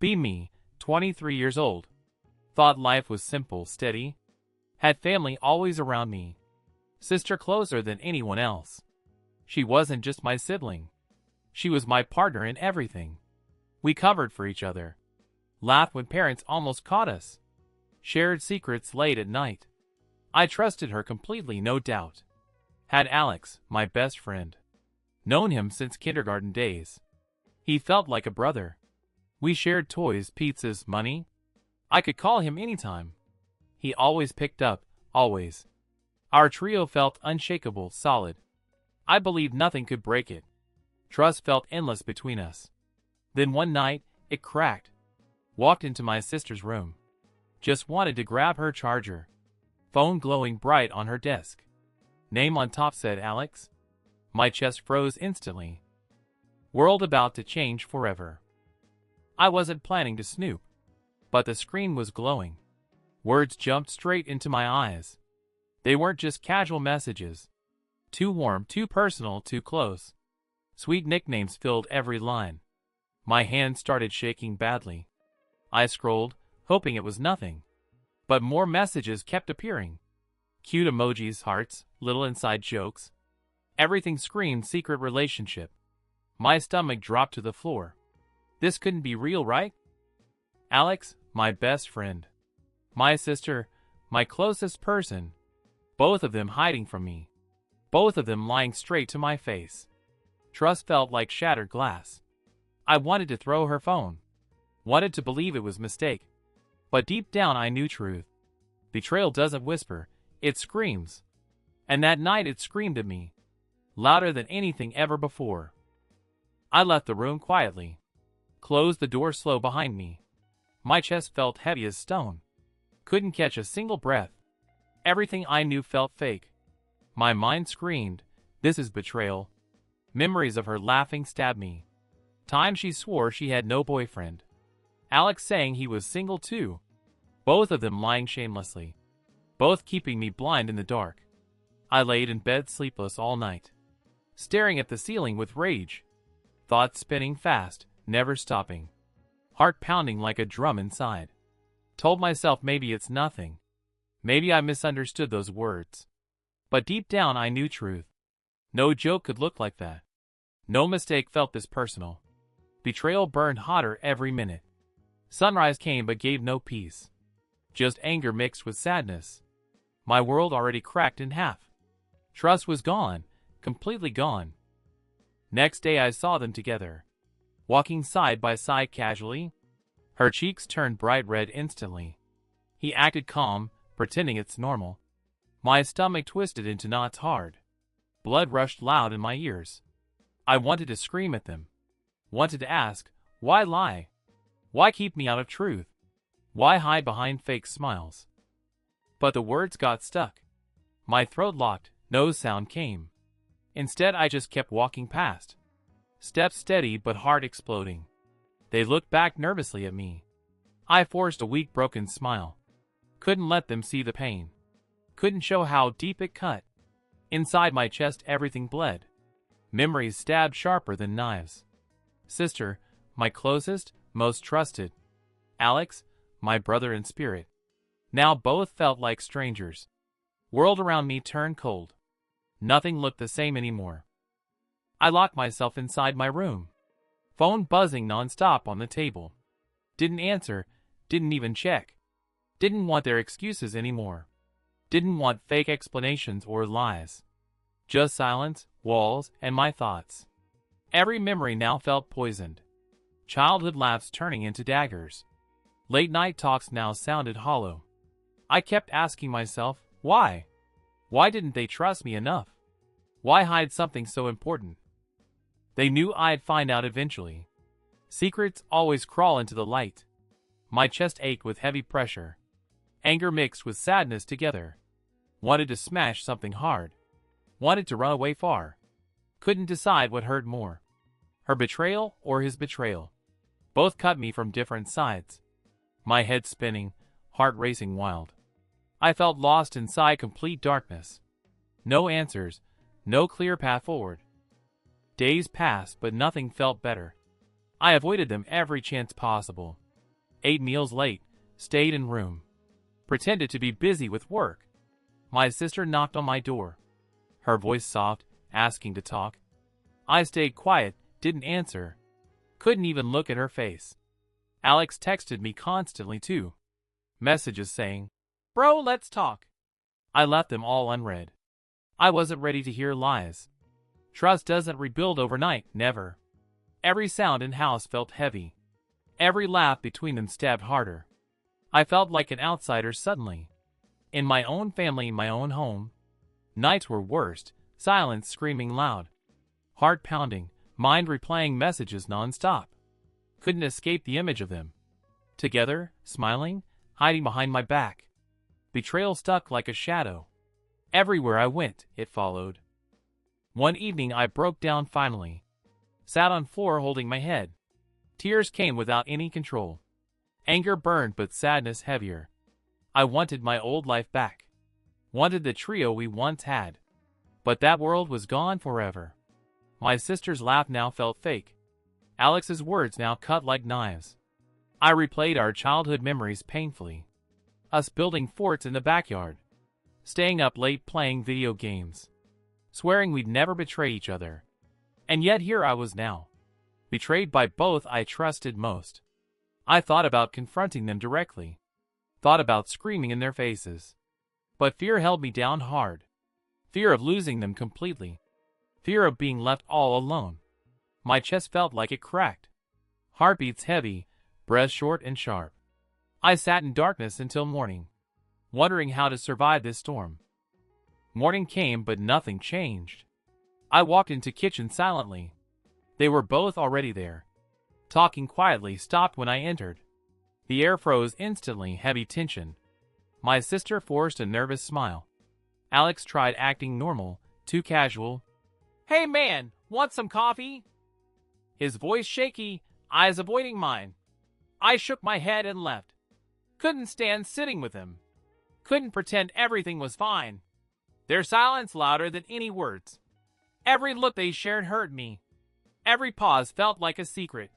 Be me, 23 years old. Thought life was simple, steady. Had family always around me. Sister closer than anyone else. She wasn't just my sibling. She was my partner in everything. We covered for each other. Laughed when parents almost caught us. Shared secrets late at night. I trusted her completely, no doubt. Had Alex, my best friend. Known him since kindergarten days. He felt like a brother. We shared toys, pizzas, money. I could call him anytime. He always picked up, always. Our trio felt unshakable, solid. I believed nothing could break it. Trust felt endless between us. Then one night, it cracked. Walked into my sister's room. Just wanted to grab her charger. Phone glowing bright on her desk. Name on top said Alex. My chest froze instantly. World about to change forever. I wasn't planning to snoop. But the screen was glowing. Words jumped straight into my eyes. They weren't just casual messages. Too warm, too personal, too close. Sweet nicknames filled every line. My hand started shaking badly. I scrolled, hoping it was nothing. But more messages kept appearing. Cute emojis, hearts, little inside jokes. Everything screamed secret relationship. My stomach dropped to the floor. This couldn't be real, right? Alex, my best friend. My sister, my closest person. Both of them hiding from me. Both of them lying straight to my face. Trust felt like shattered glass. I wanted to throw her phone. Wanted to believe it was a mistake. But deep down I knew truth. Betrayal doesn't whisper, it screams. And that night it screamed at me. Louder than anything ever before. I left the room quietly. Closed the door slow behind me. My chest felt heavy as stone. Couldn't catch a single breath. Everything I knew felt fake. My mind screamed, this is betrayal. Memories of her laughing stabbed me. Times she swore she had no boyfriend. Alex saying he was single too. Both of them lying shamelessly. Both keeping me blind in the dark. I laid in bed sleepless all night. Staring at the ceiling with rage. Thoughts spinning fast, never stopping. Heart pounding like a drum inside. Told myself maybe it's nothing. Maybe I misunderstood those words. But deep down I knew truth. No joke could look like that. No mistake felt this personal. Betrayal burned hotter every minute. Sunrise came but gave no peace. Just anger mixed with sadness. My world already cracked in half. Trust was gone, completely gone. Next day I saw them together. Walking side by side casually. Her cheeks turned bright red instantly. He acted calm, pretending it's normal. My stomach twisted into knots hard. Blood rushed loud in my ears. I wanted to scream at them. Wanted to ask, why lie? Why keep me out of truth? Why hide behind fake smiles? But the words got stuck. My throat locked, no sound came. Instead I just kept walking past. Steps steady but heart exploding. They looked back nervously at me. I forced a weak broken smile. Couldn't let them see the pain. Couldn't show how deep it cut. Inside my chest everything bled. Memories stabbed sharper than knives. Sister, my closest, most trusted. Alex, my brother in spirit. Now both felt like strangers. World around me turned cold. Nothing looked the same anymore. I locked myself inside my room. Phone buzzing nonstop on the table. Didn't answer, didn't even check. Didn't want their excuses anymore. Didn't want fake explanations or lies. Just silence, walls, and my thoughts. Every memory now felt poisoned. Childhood laughs turning into daggers. Late night talks now sounded hollow. I kept asking myself, why? Why didn't they trust me enough? Why hide something so important? They knew I'd find out eventually. Secrets always crawl into the light. My chest ached with heavy pressure. Anger mixed with sadness together. Wanted to smash something hard. Wanted to run away far. Couldn't decide what hurt more. Her betrayal or his betrayal. Both cut me from different sides. My head spinning, heart racing wild. I felt lost inside complete darkness. No answers, no clear path forward. Days passed but nothing felt better. I avoided them every chance possible. ate meals late, stayed in room, pretended to be busy with work. My sister knocked on my door, her voice soft, asking to talk. I stayed quiet, didn't answer, couldn't even look at her face. Alex texted me constantly too. Messages saying, "Bro, let's talk." I left them all unread. I wasn't ready to hear lies. Trust doesn't rebuild overnight, never. Every sound in house felt heavy. Every laugh between them stabbed harder. I felt like an outsider suddenly. In my own family, my own home. Nights were worst, silence screaming loud. Heart pounding, mind replaying messages non-stop. Couldn't escape the image of them. Together, smiling, hiding behind my back. Betrayal stuck like a shadow. Everywhere I went, it followed. One evening I broke down finally. Sat on floor holding my head. Tears came without any control. Anger burned but sadness heavier. I wanted my old life back. Wanted the trio we once had. But that world was gone forever. My sister's laugh now felt fake. Alex's words now cut like knives. I replayed our childhood memories painfully. Us building forts in the backyard. Staying up late playing video games. Swearing we'd never betray each other. And yet here I was now. Betrayed by both I trusted most. I thought about confronting them directly. Thought about screaming in their faces. But fear held me down hard. Fear of losing them completely. Fear of being left all alone. My chest felt like it cracked. Heartbeats heavy, breath short and sharp. I sat in darkness until morning, wondering how to survive this storm. Morning came but nothing changed. I walked into kitchen silently. They were both already there. Talking quietly stopped when I entered. The air froze instantly, heavy tension. My sister forced a nervous smile. Alex tried acting normal, too casual. "Hey man, want some coffee?" His voice shaky, eyes avoiding mine. I shook my head and left. Couldn't stand sitting with him. Couldn't pretend everything was fine. Their silence louder than any words. Every look they shared hurt me. Every pause felt like a secret.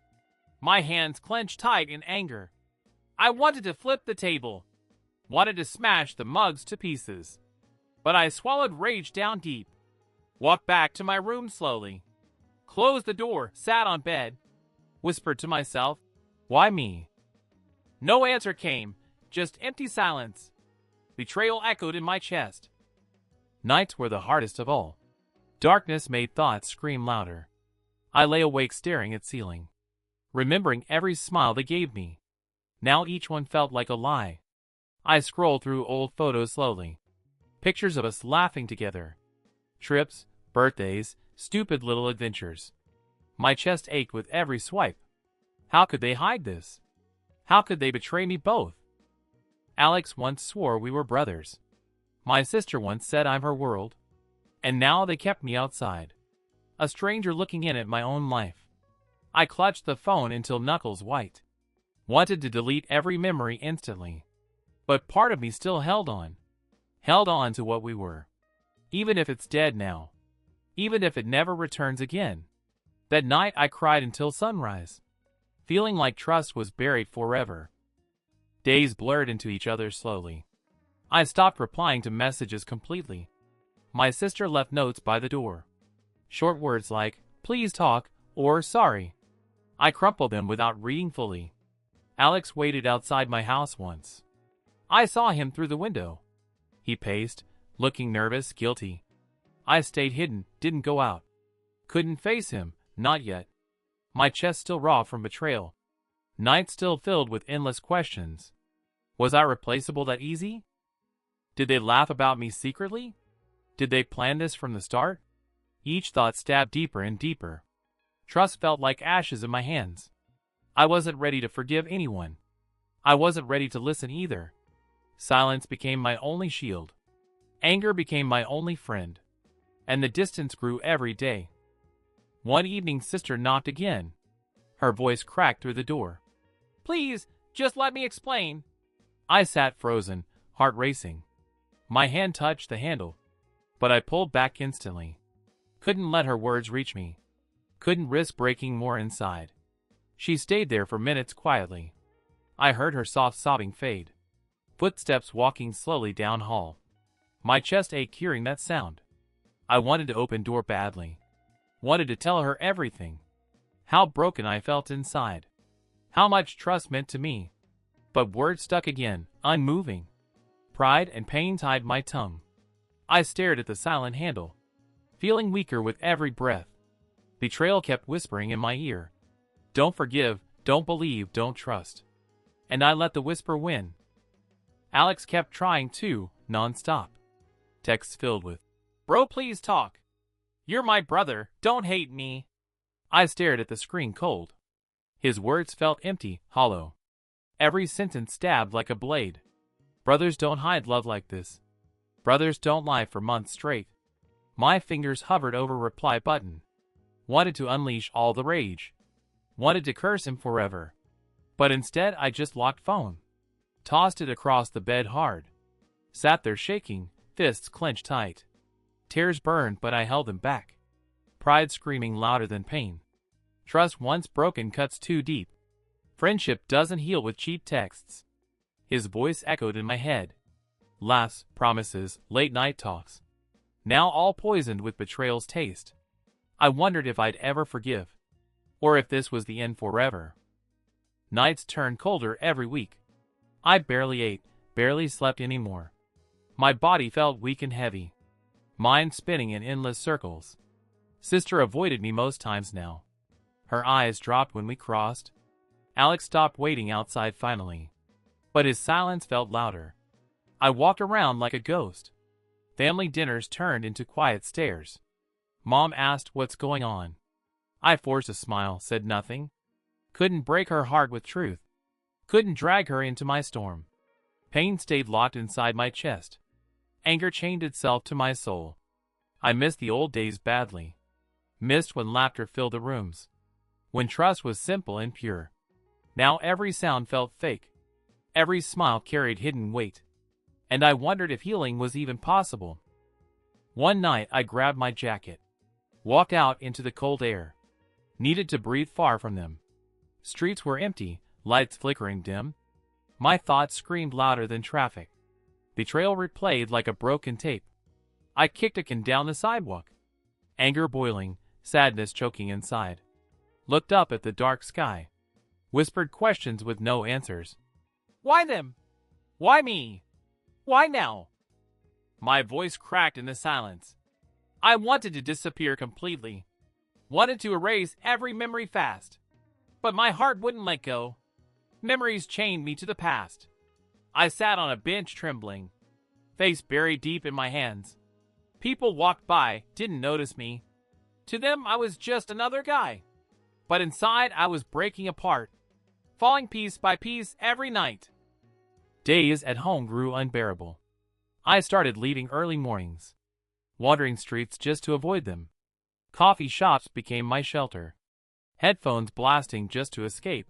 My hands clenched tight in anger. I wanted to flip the table. Wanted to smash the mugs to pieces. But I swallowed rage down deep. Walked back to my room slowly. Closed the door, sat on bed. Whispered to myself, "Why me?" No answer came, just empty silence. Betrayal echoed in my chest. Nights were the hardest of all. Darkness made thoughts scream louder. I lay awake staring at ceiling, remembering every smile they gave me. Now each one felt like a lie. I scrolled through old photos slowly. Pictures of us laughing together. Trips, birthdays, stupid little adventures. My chest ached with every swipe. How could they hide this? How could they betray me both? Alex once swore we were brothers. My sister once said I'm her world. And now they kept me outside. A stranger looking in at my own life. I clutched the phone until knuckles white. Wanted to delete every memory instantly. But part of me still held on. Held on to what we were. Even if it's dead now. Even if it never returns again. That night I cried until sunrise. Feeling like trust was buried forever. Days blurred into each other slowly. I stopped replying to messages completely. My sister left notes by the door. Short words like, "Please talk," or "Sorry." I crumpled them without reading fully. Alex waited outside my house once. I saw him through the window. He paced, looking nervous, guilty. I stayed hidden, didn't go out. Couldn't face him, not yet. My chest still raw from betrayal. Nights still filled with endless questions. Was I replaceable that easy? Did they laugh about me secretly? Did they plan this from the start? Each thought stabbed deeper and deeper. Trust felt like ashes in my hands. I wasn't ready to forgive anyone. I wasn't ready to listen either. Silence became my only shield. Anger became my only friend. And the distance grew every day. One evening, sister knocked again. Her voice cracked through the door. "Please, just let me explain." I sat frozen, heart racing. My hand touched the handle, but I pulled back instantly. Couldn't let her words reach me. Couldn't risk breaking more inside. She stayed there for minutes quietly. I heard her soft sobbing fade. Footsteps walking slowly down hall. My chest ached hearing that sound. I wanted to open door badly. Wanted to tell her everything. How broken I felt inside. How much trust meant to me. But words stuck again, unmoving. Pride and pain tied my tongue. I stared at the silent handle, feeling weaker with every breath. Betrayal kept whispering in my ear. Don't forgive, don't believe, don't trust. And I let the whisper win. Alex kept trying too, non-stop. Texts filled with, "Bro, please talk. You're my brother, don't hate me." I stared at the screen cold. His words felt empty, hollow. Every sentence stabbed like a blade. Brothers don't hide love like this. Brothers don't lie for months straight. My fingers hovered over reply button. Wanted to unleash all the rage. Wanted to curse him forever. But instead I just locked phone. Tossed it across the bed hard. Sat there shaking, fists clenched tight. Tears burned but I held them back. Pride screaming louder than pain. Trust once broken cuts too deep. Friendship doesn't heal with cheap texts. His voice echoed in my head. Laughs, promises, late night talks. Now all poisoned with betrayal's taste. I wondered if I'd ever forgive. Or if this was the end forever. Nights turned colder every week. I barely ate, barely slept anymore. My body felt weak and heavy. Mind spinning in endless circles. Sister avoided me most times now. Her eyes dropped when we crossed. Alex stopped waiting outside finally. But his silence felt louder. I walked around like a ghost. Family dinners turned into quiet stares. Mom asked what's going on. I forced a smile, said nothing. Couldn't break her heart with truth. Couldn't drag her into my storm. Pain stayed locked inside my chest. Anger chained itself to my soul. I missed the old days badly. Missed when laughter filled the rooms. When trust was simple and pure. Now every sound felt fake. Every smile carried hidden weight. And I wondered if healing was even possible. One night I grabbed my jacket. Walked out into the cold air. Needed to breathe far from them. Streets were empty, lights flickering dim. My thoughts screamed louder than traffic. Betrayal replayed like a broken tape. I kicked a can down the sidewalk. Anger boiling, sadness choking inside. Looked up at the dark sky. Whispered questions with no answers. Why them? Why me? Why now? My voice cracked in the silence. I wanted to disappear completely. Wanted to erase every memory fast. But my heart wouldn't let go. Memories chained me to the past. I sat on a bench trembling. Face buried deep in my hands. People walked by, didn't notice me. To them, I was just another guy. But inside, I was breaking apart. Falling piece by piece every night. Days at home grew unbearable. I started leaving early mornings. Wandering streets just to avoid them. Coffee shops became my shelter. Headphones blasting just to escape.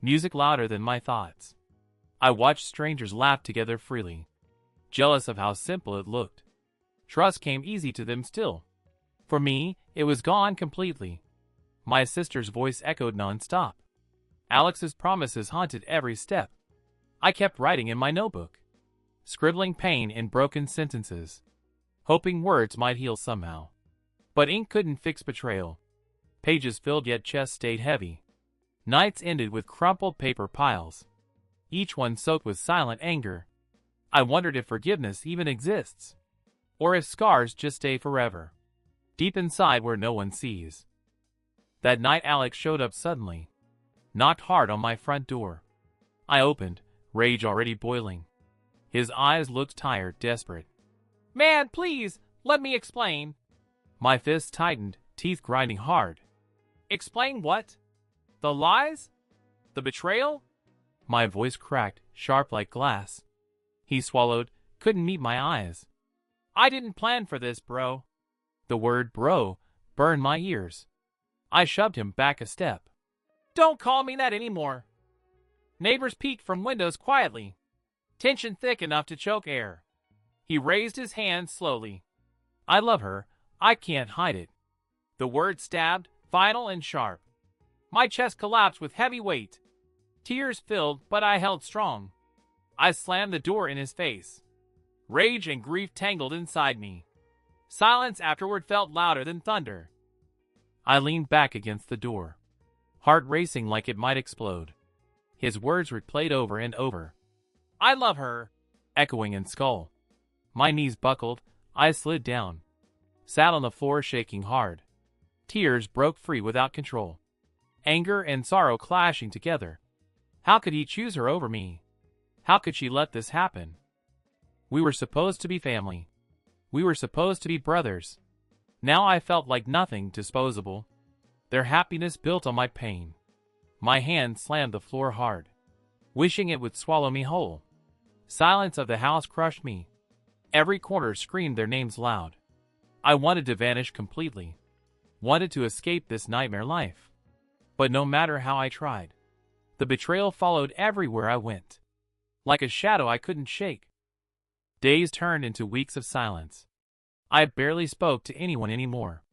Music louder than my thoughts. I watched strangers laugh together freely. Jealous of how simple it looked. Trust came easy to them still. For me, it was gone completely. My sister's voice echoed non-stop. Alex's promises haunted every step. I kept writing in my notebook. Scribbling pain in broken sentences. Hoping words might heal somehow. But ink couldn't fix betrayal. Pages filled yet chest stayed heavy. Nights ended with crumpled paper piles. Each one soaked with silent anger. I wondered if forgiveness even exists. Or if scars just stay forever. Deep inside where no one sees. That night Alex showed up suddenly. Knocked hard on my front door. I opened, rage already boiling. His eyes looked tired, desperate. "Man, please, let me explain." My fists tightened, teeth grinding hard. "Explain what? The lies? The betrayal?" My voice cracked, sharp like glass. He swallowed, couldn't meet my eyes. "I didn't plan for this, bro." The word bro burned my ears. I shoved him back a step. "Don't call me that anymore." Neighbors peeked from windows quietly. Tension thick enough to choke air. He raised his hand slowly. "I love her. I can't hide it." The word stabbed, final and sharp. My chest collapsed with heavy weight. Tears filled, but I held strong. I slammed the door in his face. Rage and grief tangled inside me. Silence afterward felt louder than thunder. I leaned back against the door, heart racing like it might explode. His words replayed over and over. I love her, echoing in skull. My knees buckled, I slid down, sat on the floor shaking hard. Tears broke free without control. Anger and sorrow clashing together. How could he choose her over me? How could she let this happen? We were supposed to be family. We were supposed to be brothers. Now I felt like nothing disposable. Their happiness built on my pain. My hand slammed the floor hard, wishing it would swallow me whole. Silence of the house crushed me. Every corner screamed their names loud. I wanted to vanish completely. Wanted to escape this nightmare life. But no matter how I tried, the betrayal followed everywhere I went. Like a shadow I couldn't shake. Days turned into weeks of silence. I barely spoke to anyone anymore.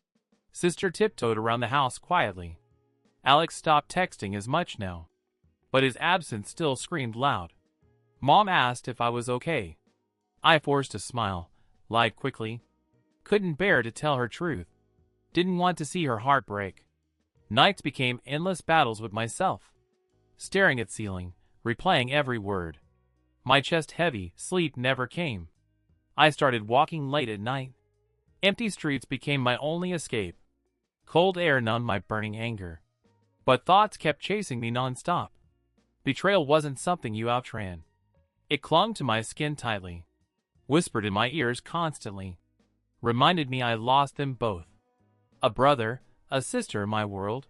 Sister tiptoed around the house quietly. Alex stopped texting as much now, but his absence still screamed loud. Mom asked if I was okay. I forced a smile, lied quickly. Couldn't bear to tell her truth. Didn't want to see her heart break. Nights became endless battles with myself. Staring at ceiling, replaying every word. My chest heavy, sleep never came. I started walking late at night. Empty streets became my only escape. Cold air numbed my burning anger. But thoughts kept chasing me non-stop. Betrayal wasn't something you outran. It clung to my skin tightly. Whispered in my ears constantly. Reminded me I lost them both. A brother, a sister in my world.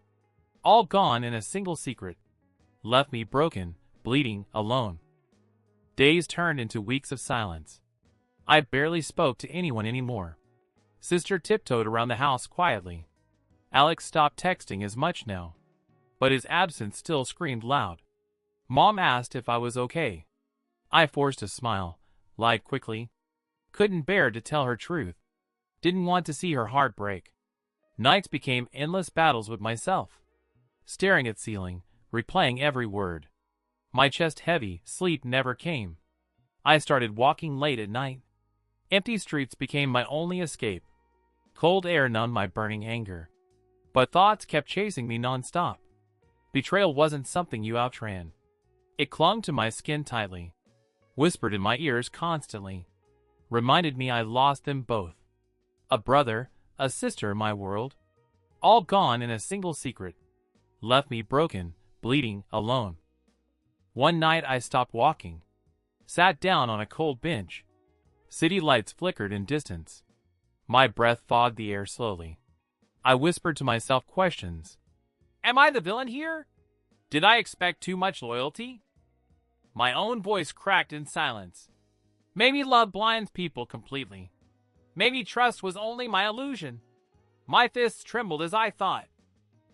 All gone in a single secret. Left me broken, bleeding, alone. Days turned into weeks of silence. I barely spoke to anyone anymore. Sister tiptoed around the house quietly. Alex stopped texting as much now, but his absence still screamed loud. Mom asked if I was okay. I forced a smile, lied quickly. Couldn't bear to tell her truth. Didn't want to see her heart break. Nights became endless battles with myself. Staring at ceiling, replaying every word. My chest heavy, sleep never came. I started walking late at night. Empty streets became my only escape. Cold air numbed my burning anger. But thoughts kept chasing me non-stop. Betrayal wasn't something you outran. It clung to my skin tightly. Whispered in my ears constantly. Reminded me I lost them both. A brother, a sister in my world. All gone in a single secret. Left me broken, bleeding, alone. One night I stopped walking. Sat down on a cold bench. City lights flickered in distance. My breath fogged the air slowly. I whispered to myself questions. Am I the villain here? Did I expect too much loyalty? My own voice cracked in silence. Maybe love blinds people completely. Maybe trust was only my illusion. My fists trembled as I thought.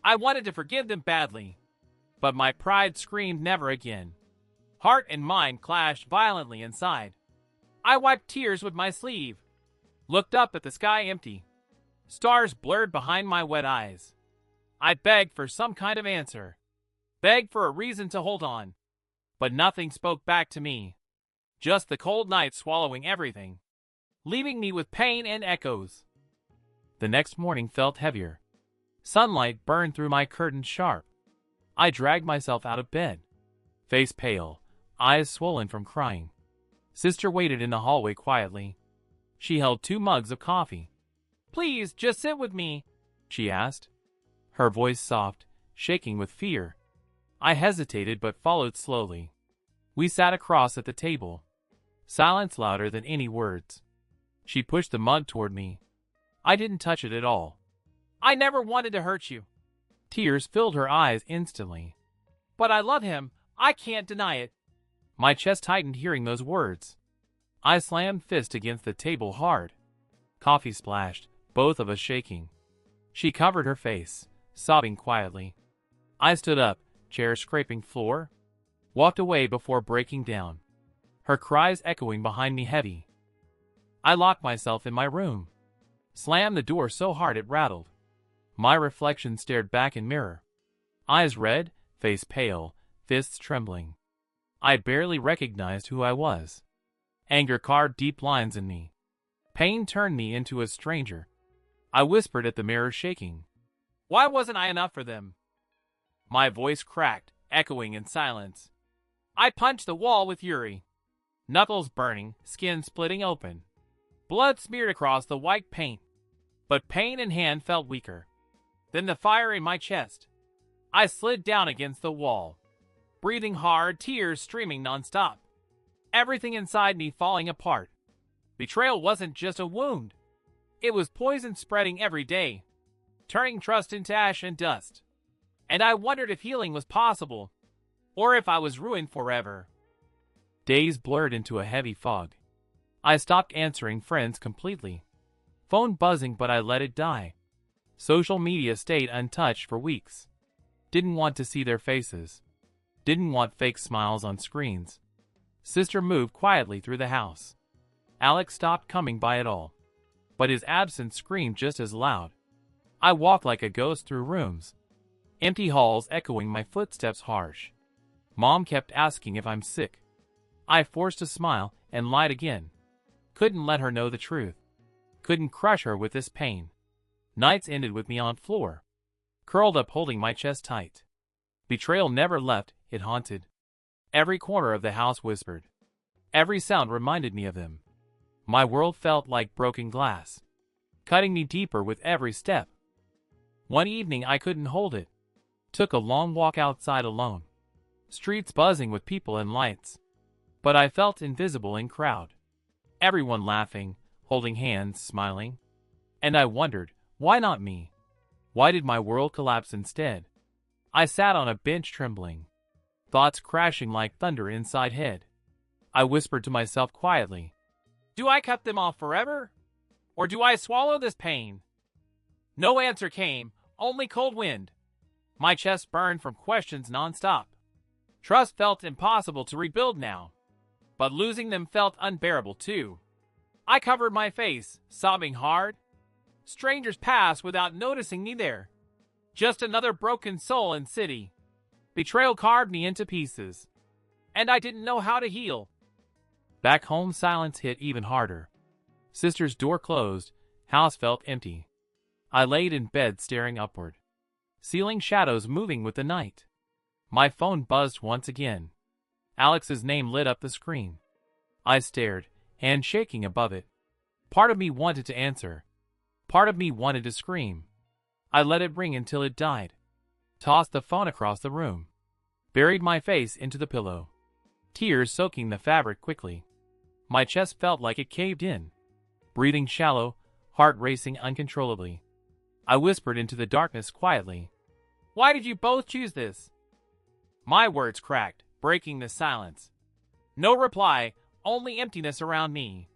I wanted to forgive them badly, but my pride screamed never again. Heart and mind clashed violently inside. I wiped tears with my sleeve. Looked up at the sky empty. Stars blurred behind my wet eyes. I begged for some kind of answer. Begged for a reason to hold on. But nothing spoke back to me. Just the cold night swallowing everything, leaving me with pain and echoes. The next morning felt heavier. Sunlight burned through my curtains sharp. I dragged myself out of bed. Face pale, eyes swollen from crying. Sister waited in the hallway quietly. She held 2 mugs of coffee. Please, just sit with me, she asked. Her voice soft, shaking with fear. I hesitated but followed slowly. We sat across at the table. Silence louder than any words. She pushed the mug toward me. I didn't touch it at all. I never wanted to hurt you. Tears filled her eyes instantly. But I love him. I can't deny it. My chest tightened hearing those words. I slammed fist against the table hard. Coffee splashed, both of us shaking. She covered her face, sobbing quietly. I stood up, chair scraping floor. Walked away before breaking down. Her cries echoing behind me heavy. I locked myself in my room. Slammed the door so hard it rattled. My reflection stared back in mirror. Eyes red, face pale, fists trembling. I barely recognized who I was. Anger carved deep lines in me. Pain turned me into a stranger. I whispered at the mirror, shaking. Why wasn't I enough for them? My voice cracked, echoing in silence. I punched the wall with fury. Knuckles burning, skin splitting open. Blood smeared across the white paint. But pain in hand felt weaker than the fire in my chest. I slid down against the wall, breathing hard, tears streaming nonstop. Everything inside me falling apart. Betrayal wasn't just a wound. It was poison spreading every day, turning trust into ash and dust. And I wondered if healing was possible, or if I was ruined forever. Days blurred into a heavy fog. I stopped answering friends completely. Phone buzzing, but I let it die. Social media stayed untouched for weeks. Didn't want to see their faces. Didn't want fake smiles on screens. Sister moved quietly through the house. Alex stopped coming by at all, but his absence screamed just as loud. I walked like a ghost through rooms, empty halls echoing my footsteps harsh. Mom kept asking if I'm sick. I forced a smile and lied again. Couldn't let her know the truth. Couldn't crush her with this pain. Nights ended with me on floor, curled up holding my chest tight. Betrayal never left, it haunted. Every corner of the house whispered. Every sound reminded me of him. My world felt like broken glass, cutting me deeper with every step. One evening I couldn't hold it. Took a long walk outside alone. Streets buzzing with people and lights. But I felt invisible in crowd. Everyone laughing, holding hands, smiling. And I wondered, why not me? Why did my world collapse instead? I sat on a bench trembling, thoughts crashing like thunder inside head. I whispered to myself quietly, do I cut them off forever? Or do I swallow this pain? No answer came, only cold wind. My chest burned from questions nonstop. Trust felt impossible to rebuild now, but losing them felt unbearable too. I covered my face, sobbing hard. Strangers passed without noticing me there. Just another broken soul in city. Betrayal carved me into pieces, and I didn't know how to heal. Back home, silence hit even harder. Sister's door closed, house felt empty. I laid in bed staring upward, ceiling shadows moving with the night. My phone buzzed once again. Alex's name lit up the screen. I stared, hand shaking above it. Part of me wanted to answer. Part of me wanted to scream. I let it ring until it died. Tossed the phone across the room. Buried my face into the pillow. Tears soaking the fabric quickly. My chest felt like it caved in. Breathing shallow, heart racing uncontrollably. I whispered into the darkness quietly. Why did you both choose this? My words cracked, breaking the silence. No reply, only emptiness around me.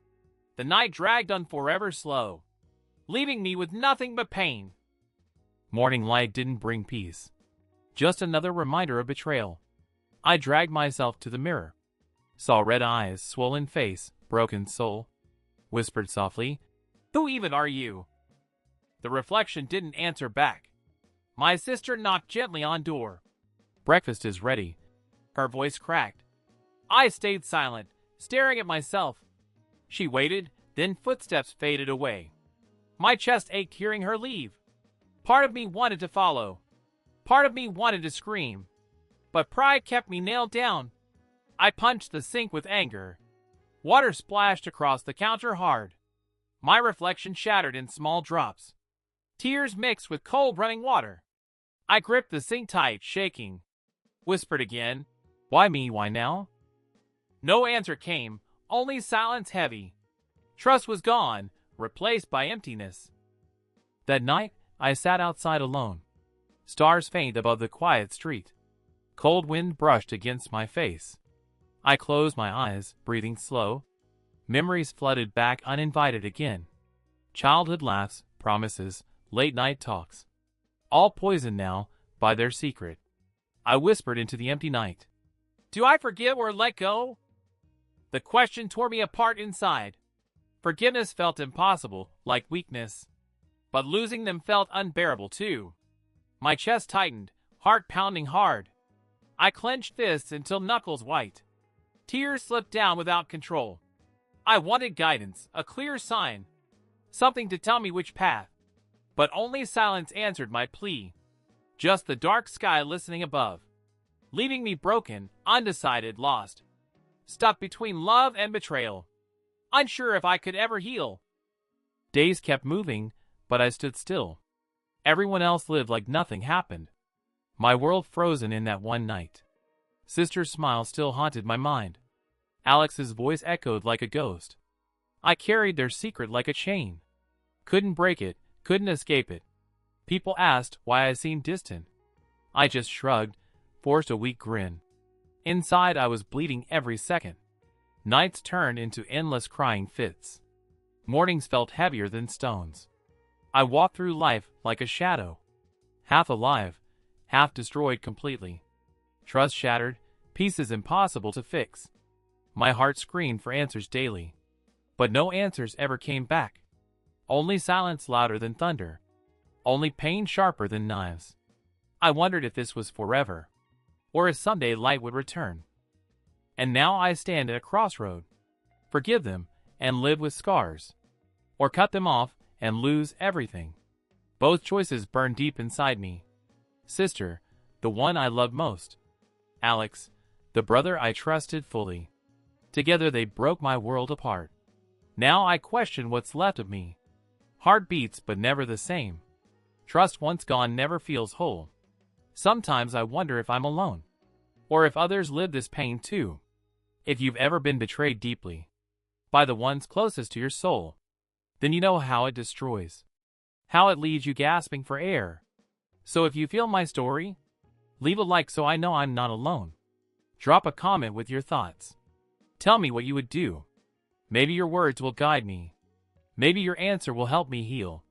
The night dragged on forever slow, leaving me with nothing but pain. Morning light didn't bring peace. Just another reminder of betrayal. I dragged myself to the mirror. Saw red eyes, swollen face, broken soul. Whispered softly, who even are you? The reflection didn't answer back. My sister knocked gently on door. Breakfast is ready. Her voice cracked. I stayed silent, staring at myself. She waited, then footsteps faded away. My chest ached hearing her leave. Part of me wanted to follow. Part of me wanted to scream. But pride kept me nailed down. I punched the sink with anger. Water splashed across the counter hard. My reflection shattered in small drops. Tears mixed with cold running water. I gripped the sink tight, shaking. Whispered again, why me, why now? No answer came, only silence heavy. Trust was gone, replaced by emptiness. That night, I sat outside alone. Stars faint above the quiet street. Cold wind brushed against my face. I closed my eyes, breathing slow. Memories flooded back uninvited again. Childhood laughs, promises, late-night talks. All poisoned now by their secret. I whispered into the empty night. Do I forgive or let go? The question tore me apart inside. Forgiveness felt impossible, like weakness. But losing them felt unbearable too. My chest tightened, heart pounding hard. I clenched fists until knuckles white. Tears slipped down without control. I wanted guidance, a clear sign, something to tell me which path. But only silence answered my plea. Just the dark sky listening above, leaving me broken, undecided, lost, stuck between love and betrayal, unsure if I could ever heal. Days kept moving, but I stood still. Everyone else lived like nothing happened. My world frozen in that one night. Sister's smile still haunted my mind. Alex's voice echoed like a ghost. I carried their secret like a chain. Couldn't break it, couldn't escape it. People asked why I seemed distant. I just shrugged, forced a weak grin. Inside I was bleeding every second. Nights turned into endless crying fits. Mornings felt heavier than stones. I walked through life like a shadow. Half alive, half destroyed completely. Trust shattered, pieces impossible to fix. My heart screamed for answers daily. But no answers ever came back. Only silence louder than thunder. Only pain sharper than knives. I wondered if this was forever, or if someday light would return. And now I stand at a crossroad. Forgive them and live with scars, or cut them off and lose everything. Both choices burn deep inside me. Sister, the one I loved most. Alex, the brother I trusted fully. Together they broke my world apart. Now I question what's left of me. Heart beats but never the same. Trust once gone never feels whole. Sometimes I wonder if I'm alone, or if others live this pain too. If you've ever been betrayed deeply by the ones closest to your soul, then you know how it destroys, how it leaves you gasping for air. So if you feel my story, leave a like so I know I'm not alone. Drop a comment with your thoughts. Tell me what you would do. Maybe your words will guide me. Maybe your answer will help me heal.